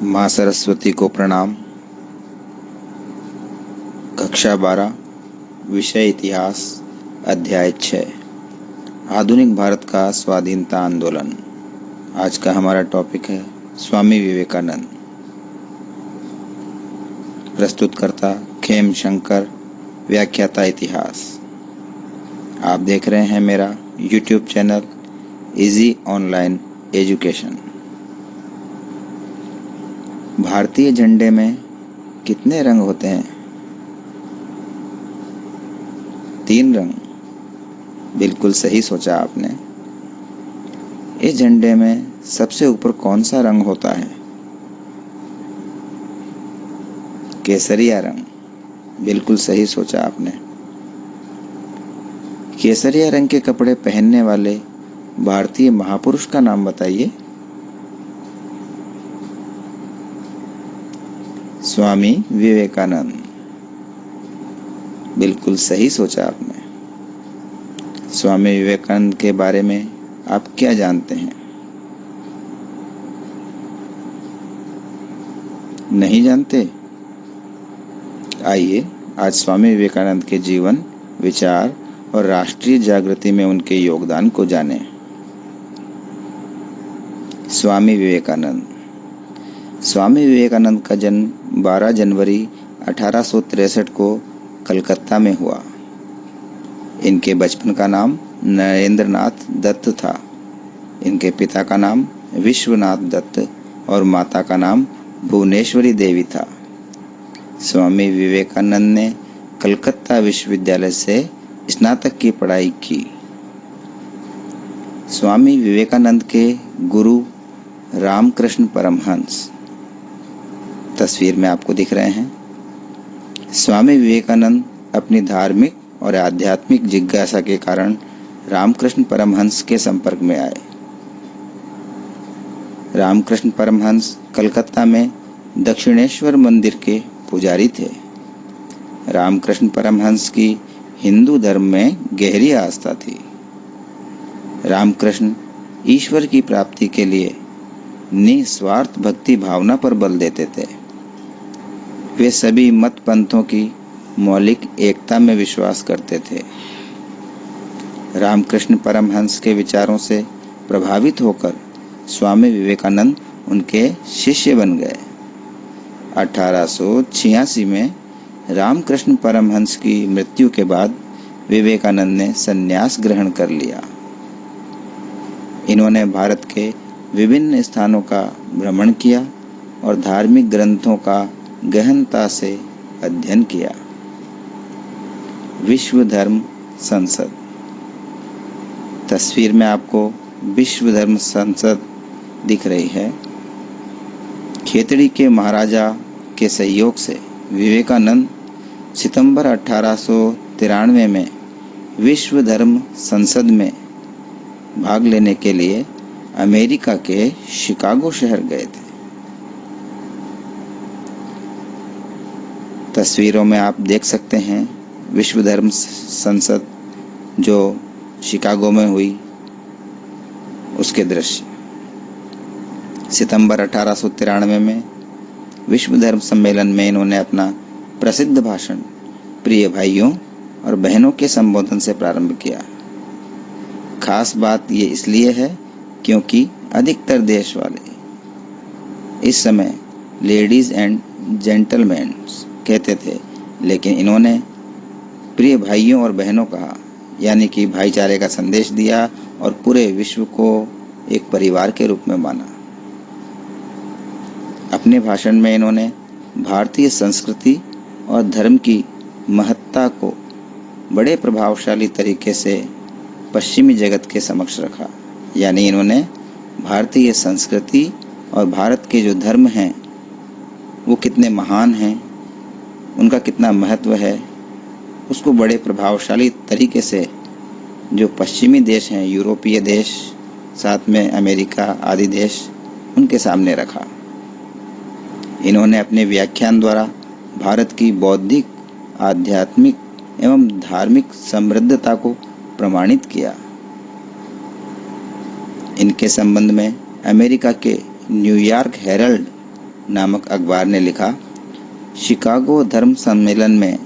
माँ सरस्वती को प्रणाम। कक्षा 12, विषय इतिहास, अध्याय 6, आधुनिक भारत का स्वाधीनता आंदोलन। आज का हमारा टॉपिक है स्वामी विवेकानंद। प्रस्तुतकर्ता खेम शंकर, व्याख्याता इतिहास। आप देख रहे हैं मेरा YouTube channel easy online education. भारतीय झंडे में कितने रंग होते हैं? 3 रंग। बिल्कुल सही सोचा आपने। इस झंडे में सबसे ऊपर कौन सा रंग होता है? केसरिया रंग। बिल्कुल सही सोचा आपने। केसरिया रंग के कपड़े पहनने वाले भारतीय महापुरुष का नाम बताइए। स्वामी विवेकानंद। बिल्कुल सही सोचा आपने। स्वामी विवेकानंद के बारे में आप क्या जानते हैं? नहीं जानते? आइए आज स्वामी विवेकानंद के जीवन, विचार और राष्ट्रीय जागृति में उनके योगदान को जानें। स्वामी विवेकानंद। स्वामी विवेकानंद का जन्म 12 जनवरी 1863 को कलकत्ता में हुआ। इनके बचपन का नाम नरेंद्रनाथ दत्त था। इनके पिता का नाम विश्वनाथ दत्त और माता का नाम भुवनेश्वरी देवी था। स्वामी विवेकानंद ने कलकत्ता विश्वविद्यालय से स्नातक की पढ़ाई की। स्वामी विवेकानंद के गुरु रामकृष्ण परमहंस तस्वीर में आपको दिख रहे हैं। स्वामी विवेकानंद अपनी धार्मिक और आध्यात्मिक जिज्ञासा के कारण रामकृष्ण परमहंस के संपर्क में आए। रामकृष्ण परमहंस कलकत्ता में दक्षिणेश्वर मंदिर के पुजारी थे। रामकृष्ण परमहंस की हिंदू धर्म में गहरी आस्था थी। रामकृष्ण ईश्वर की प्राप्ति के लिए निस्वार्थ भक्ति भावना पर बल देते थे। वे सभी मत पंथों की मौलिक एकता में विश्वास करते थे। रामकृष्ण परमहंस के विचारों से प्रभावित होकर स्वामी विवेकानंद उनके शिष्य बन गए। 1886 में रामकृष्ण परमहंस की मृत्यु के बाद विवेकानंद ने संन्यास ग्रहण कर लिया। इन्होंने भारत के विभिन्न स्थानों का भ्रमण किया और धार्मिक ग्रंथों का गहनता से अध्ययन किया। विश्व धर्म संसद। तस्वीर में आपको विश्व धर्म संसद दिख रही है। खेतड़ी के महाराजा के सहयोग से विवेकानंद सितंबर 1893 में विश्व धर्म संसद में भाग लेने के लिए अमेरिका के शिकागो शहर गए थे। तस्वीरों में आप देख सकते हैं विश्व धर्म संसद जो शिकागो में हुई उसके दृश्य। सितंबर 1893 में विश्व धर्म सम्मेलन में इन्होंने अपना प्रसिद्ध भाषण प्रिय भाइयों और बहनों के संबोधन से प्रारंभ किया। खास बात ये इसलिए है क्योंकि अधिकतर देश वाले इस समय लेडीज एंड जेंटलमैन कहते थे, लेकिन इन्होंने प्रिय भाइयों और बहनों कहा, यानी कि भाईचारे का संदेश दिया और पूरे विश्व को एक परिवार के रूप में माना। अपने भाषण में इन्होंने भारतीय संस्कृति और धर्म की महत्ता को बड़े प्रभावशाली तरीके से पश्चिमी जगत के समक्ष रखा। यानी इन्होंने भारतीय संस्कृति और भारत के जो धर्म हैं वो कितने महान हैं, उनका कितना महत्व है, उसको बड़े प्रभावशाली तरीके से जो पश्चिमी देश हैं, यूरोपीय देश, साथ में अमेरिका आदि देश, उनके सामने रखा। इन्होंने अपने व्याख्यान द्वारा भारत की बौद्धिक, आध्यात्मिक एवं धार्मिक समृद्धता को प्रमाणित किया। इनके संबंध में अमेरिका के न्यूयॉर्क हेरल्ड नामक अखबार ने लिखा, शिकागो धर्म सम्मेलन में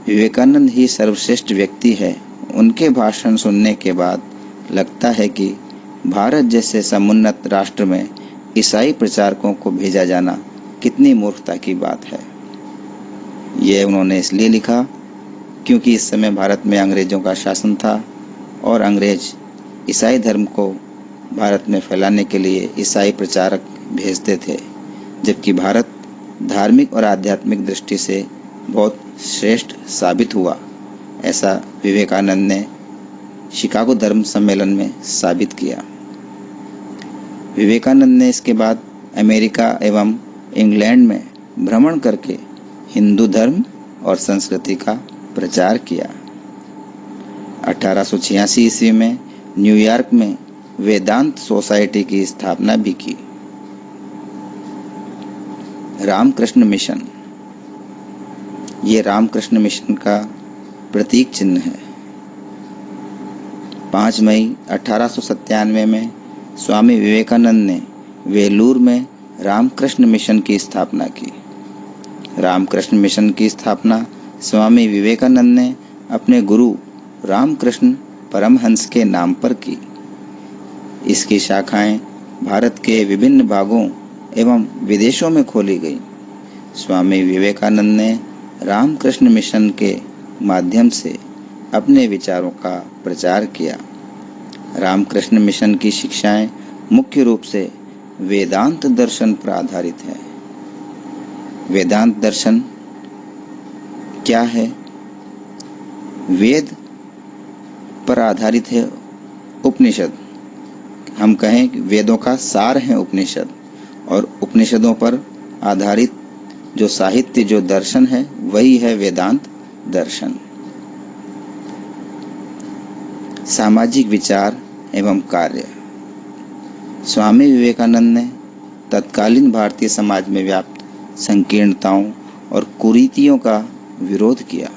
विवेकानंद ही सर्वश्रेष्ठ व्यक्ति है। उनके भाषण सुनने के बाद लगता है कि भारत जैसे समुन्नत राष्ट्र में ईसाई प्रचारकों को भेजा जाना कितनी मूर्खता की बात है। यह उन्होंने इसलिए लिखा क्योंकि इस समय भारत में अंग्रेजों का शासन था और अंग्रेज ईसाई धर्म को भारत में फैलाने के लिए ईसाई प्रचारक भेजते थे, जबकि भारत धार्मिक और आध्यात्मिक दृष्टि से बहुत श्रेष्ठ साबित हुआ। ऐसा विवेकानंद ने शिकागो धर्म सम्मेलन में साबित किया। विवेकानंद ने इसके बाद अमेरिका एवं इंग्लैंड में भ्रमण करके हिंदू धर्म और संस्कृति का प्रचार किया। 1886 ईस्वी में न्यूयॉर्क में वेदांत सोसाइटी की स्थापना भी की। रामकृष्ण मिशन, ये रामकृष्ण मिशन का प्रतीक चिन्ह है। 5 मई 1897 में स्वामी विवेकानंद ने वेलूर में रामकृष्ण मिशन की स्थापना की। रामकृष्ण मिशन की स्थापना स्वामी विवेकानंद ने अपने गुरु रामकृष्ण परमहंस के नाम पर की। इसकी शाखाएं भारत के विभिन्न भागों एवं विदेशों में खोली गई। स्वामी विवेकानंद ने रामकृष्ण मिशन के माध्यम से अपने विचारों का प्रचार किया। रामकृष्ण मिशन की शिक्षाएं मुख्य रूप से वेदांत दर्शन पर आधारित है। वेदांत दर्शन क्या है? वेद पर आधारित है उपनिषद। हम कहें कि वेदों का सार है उपनिषद, और उपनिषदों पर आधारित जो साहित्य, जो दर्शन है, वही है वेदांत दर्शन। सामाजिक विचार एवं कार्य। स्वामी विवेकानंद ने तत्कालीन भारतीय समाज में व्याप्त संकीर्णताओं और कुरीतियों का विरोध किया।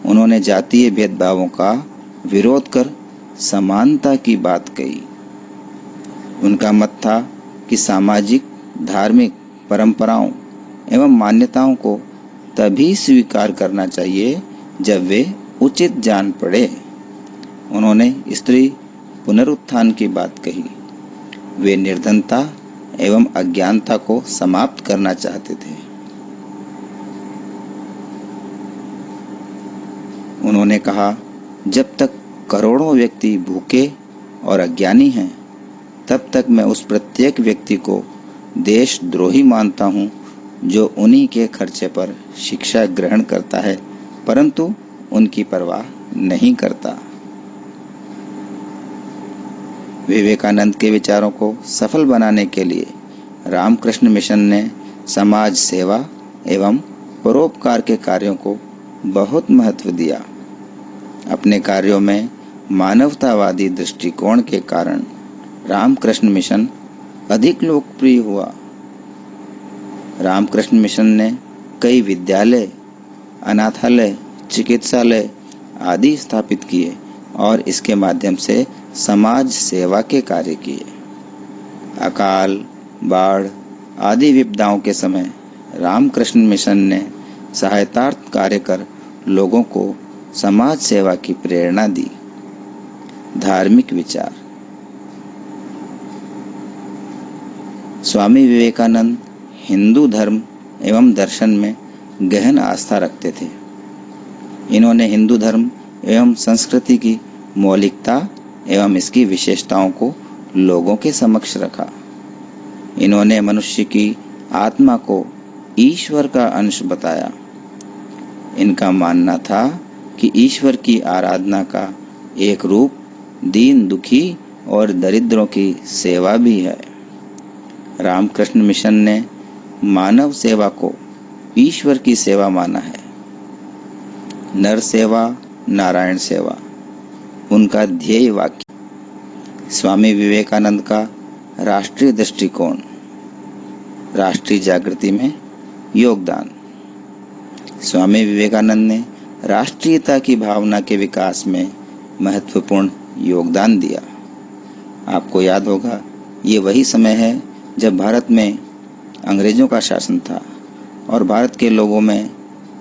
उन्होंने जातीय भेदभावों का विरोध कर समानता की बात कही। उनका मत था कि सामाजिक, धार्मिक परंपराओं एवं मान्यताओं को तभी स्वीकार करना चाहिए जब वे उचित जान पड़े। उन्होंने स्त्री पुनरुत्थान की बात कही। वे निर्धनता एवं अज्ञानता को समाप्त करना चाहते थे। उन्होंने कहा, जब तक करोड़ों व्यक्ति भूखे और अज्ञानी हैं, तब तक मैं उस प्रत्येक व्यक्ति को देशद्रोही मानता हूँ जो उन्हीं के खर्चे पर शिक्षा ग्रहण करता है, परंतु उनकी परवाह नहीं करता। विवेकानंद के विचारों को सफल बनाने के लिए रामकृष्ण मिशन ने समाज सेवा एवं परोपकार के कार्यों को बहुत महत्व दिया। अपने कार्यों में मानवतावादी दृष्टिकोण के कारण रामकृष्ण मिशन अधिक लोकप्रिय हुआ। रामकृष्ण मिशन ने कई विद्यालय, अनाथालय, चिकित्सालय आदि स्थापित किए और इसके माध्यम से समाज सेवा के कार्य किए। अकाल, बाढ़ आदि विपदाओं के समय रामकृष्ण मिशन ने सहायतार्थ कार्य कर लोगों को समाज सेवा की प्रेरणा दी। धार्मिक विचार। स्वामी विवेकानंद हिंदू धर्म एवं दर्शन में गहन आस्था रखते थे। इन्होंने हिंदू धर्म एवं संस्कृति की मौलिकता एवं इसकी विशेषताओं को लोगों के समक्ष रखा। इन्होंने मनुष्य की आत्मा को ईश्वर का अंश बताया। इनका मानना था कि ईश्वर की आराधना का एक रूप दीन दुखी और दरिद्रों की सेवा भी है। रामकृष्ण मिशन ने मानव सेवा को ईश्वर की सेवा माना है। नर सेवा नारायण सेवा उनका ध्येय वाक्य। स्वामी विवेकानंद का राष्ट्रीय दृष्टिकोण। राष्ट्रीय जागृति में योगदान। स्वामी विवेकानंद ने राष्ट्रीयता की भावना के विकास में महत्वपूर्ण योगदान दिया। आपको याद होगा, ये वही समय है जब भारत में अंग्रेजों का शासन था और भारत के लोगों में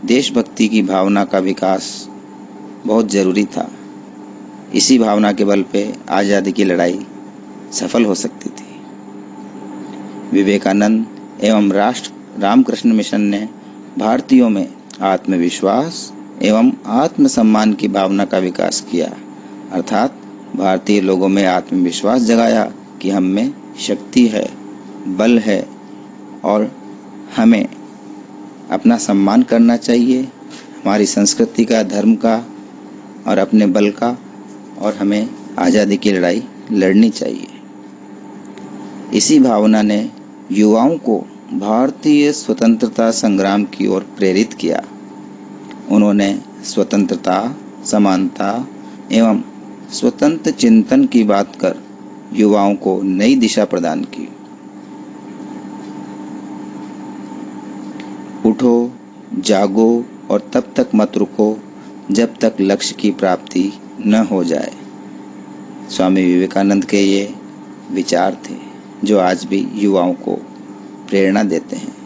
देशभक्ति की भावना का विकास बहुत जरूरी था। इसी भावना के बल पे आज़ादी की लड़ाई सफल हो सकती थी। विवेकानंद एवं राष्ट्र रामकृष्ण मिशन ने भारतीयों में आत्मविश्वास एवं आत्मसम्मान की भावना का विकास किया, अर्थात भारतीय लोगों में आत्मविश्वास जगाया कि हम में शक्ति है, बल है और हमें अपना सम्मान करना चाहिए, हमारी संस्कृति का, धर्म का और अपने बल का, और हमें आज़ादी की लड़ाई लड़नी चाहिए। इसी भावना ने युवाओं को भारतीय स्वतंत्रता संग्राम की ओर प्रेरित किया। उन्होंने स्वतंत्रता, समानता एवं स्वतंत्र चिंतन की बात कर युवाओं को नई दिशा प्रदान की। उठो, जागो और तब तक मत रुको जब तक लक्ष्य की प्राप्ति न हो जाए। स्वामी विवेकानंद के ये विचार थे जो आज भी युवाओं को प्रेरणा देते हैं।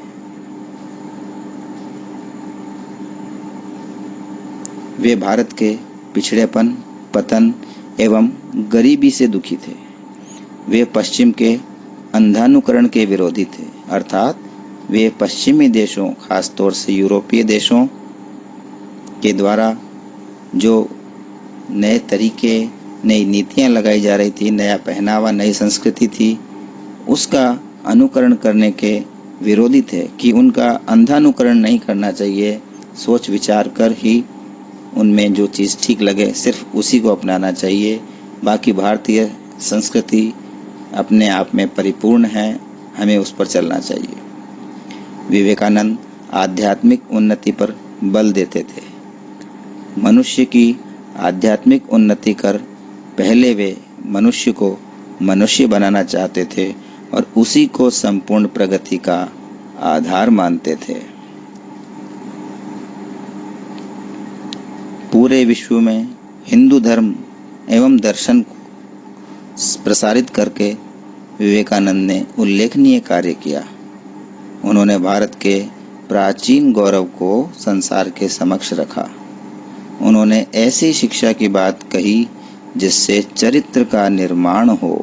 वे भारत के पिछड़ेपन, पतन एवं गरीबी से दुखी थे। वे पश्चिम के अंधानुकरण के विरोधी थे, अर्थात वे पश्चिमी देशों, खासतौर से यूरोपीय देशों के द्वारा जो नए तरीके, नई नीतियां लगाई जा रही थी, नया पहनावा, नई संस्कृति थी, उसका अनुकरण करने के विरोधी थे कि उनका अंधानुकरण नहीं करना चाहिए। सोच विचार कर ही उनमें जो चीज़ ठीक लगे सिर्फ उसी को अपनाना चाहिए। बाकी भारतीय संस्कृति अपने आप में परिपूर्ण है, हमें उस पर चलना चाहिए। विवेकानंद आध्यात्मिक उन्नति पर बल देते थे। मनुष्य की आध्यात्मिक उन्नति कर पहले वे मनुष्य को मनुष्य बनाना चाहते थे और उसी को संपूर्ण प्रगति का आधार मानते थे। पूरे विश्व में हिंदू धर्म एवं दर्शन को प्रसारित करके विवेकानंद ने उल्लेखनीय कार्य किया। उन्होंने भारत के प्राचीन गौरव को संसार के समक्ष रखा। उन्होंने ऐसी शिक्षा की बात कही जिससे चरित्र का निर्माण हो।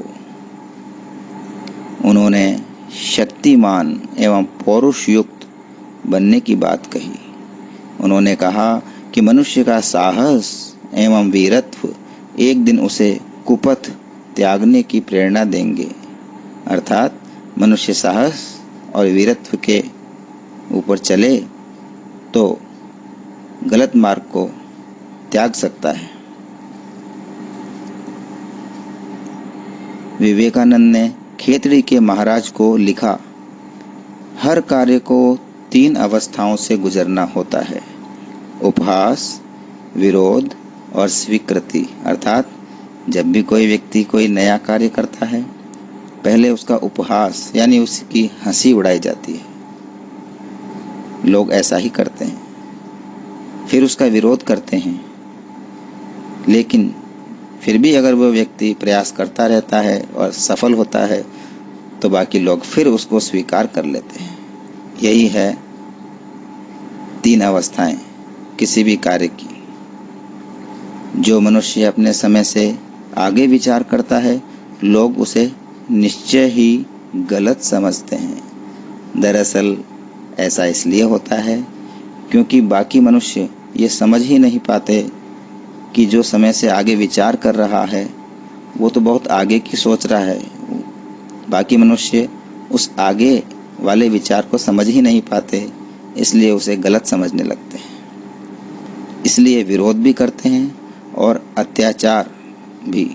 उन्होंने शक्तिमान एवं पौरुष युक्त बनने की बात कही। उन्होंने कहा कि मनुष्य का साहस एवं वीरत्व एक दिन उसे कुपथ त्यागने की प्रेरणा देंगे, अर्थात मनुष्य साहस और वीरत्व के ऊपर चले तो गलत मार्ग को त्याग सकता है। विवेकानंद ने खेतड़ी के महाराज को लिखा, हर कार्य को 3 अवस्थाओं से गुजरना होता है, उपहास, विरोध और स्वीकृति। अर्थात जब भी कोई व्यक्ति कोई नया कार्य करता है, पहले उसका उपहास यानी उसकी हंसी उड़ाई जाती है, लोग ऐसा ही करते हैं। फिर उसका विरोध करते हैं, लेकिन फिर भी अगर वो व्यक्ति प्रयास करता रहता है और सफल होता है तो बाकी लोग फिर उसको स्वीकार कर लेते हैं। यही है 3 अवस्थाएं किसी भी कार्य की। जो मनुष्य अपने समय से आगे विचार करता है, लोग उसे निश्चय ही गलत समझते हैं। दरअसल ऐसा इसलिए होता है क्योंकि बाकी मनुष्य ये समझ ही नहीं पाते कि जो समय से आगे विचार कर रहा है वो तो बहुत आगे की सोच रहा है। बाकी मनुष्य उस आगे वाले विचार को समझ ही नहीं पाते, इसलिए उसे गलत समझने लगते हैं। इसलिए विरोध भी करते हैं और अत्याचार भी,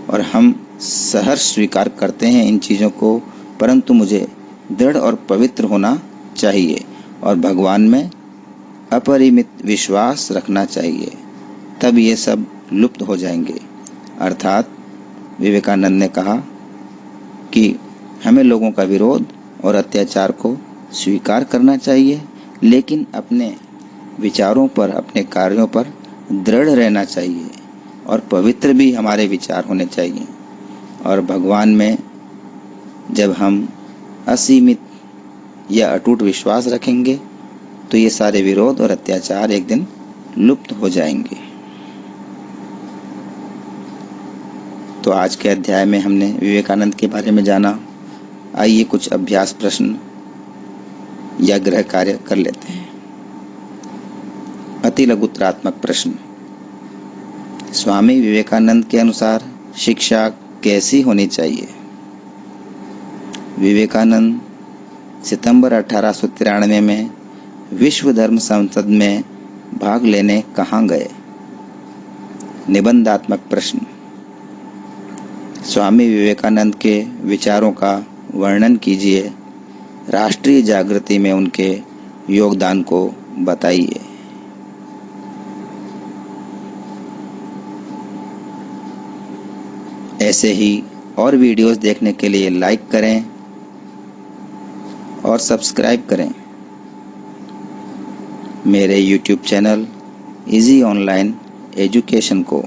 और हम सहर्ष स्वीकार करते हैं इन चीज़ों को, परंतु मुझे दृढ़ और पवित्र होना चाहिए और भगवान में अपरिमित विश्वास रखना चाहिए, तब ये सब लुप्त हो जाएंगे। अर्थात विवेकानंद ने कहा कि हमें लोगों का विरोध और अत्याचार को स्वीकार करना चाहिए, लेकिन अपने विचारों पर, अपने कार्यों पर दृढ़ रहना चाहिए और पवित्र भी हमारे विचार होने चाहिए। और भगवान में जब हम असीमित या अटूट विश्वास रखेंगे तो ये सारे विरोध और अत्याचार एक दिन लुप्त हो जाएंगे। तो आज के अध्याय में हमने विवेकानंद के बारे में जाना। आइए कुछ अभ्यास प्रश्न या गृह कार्य कर लेते हैं। अति लघुत्रात्मक प्रश्न। स्वामी विवेकानंद के अनुसार शिक्षा कैसी होनी चाहिए? विवेकानंद सितंबर 1893 में विश्व धर्म संसद में भाग लेने कहाँ गए? निबंधात्मक प्रश्न। स्वामी विवेकानंद के विचारों का वर्णन कीजिए। राष्ट्रीय जागृति में उनके योगदान को बताइए। ऐसे ही और वीडियोस देखने के लिए लाइक करें और सब्सक्राइब करें मेरे YouTube channel easy online education को।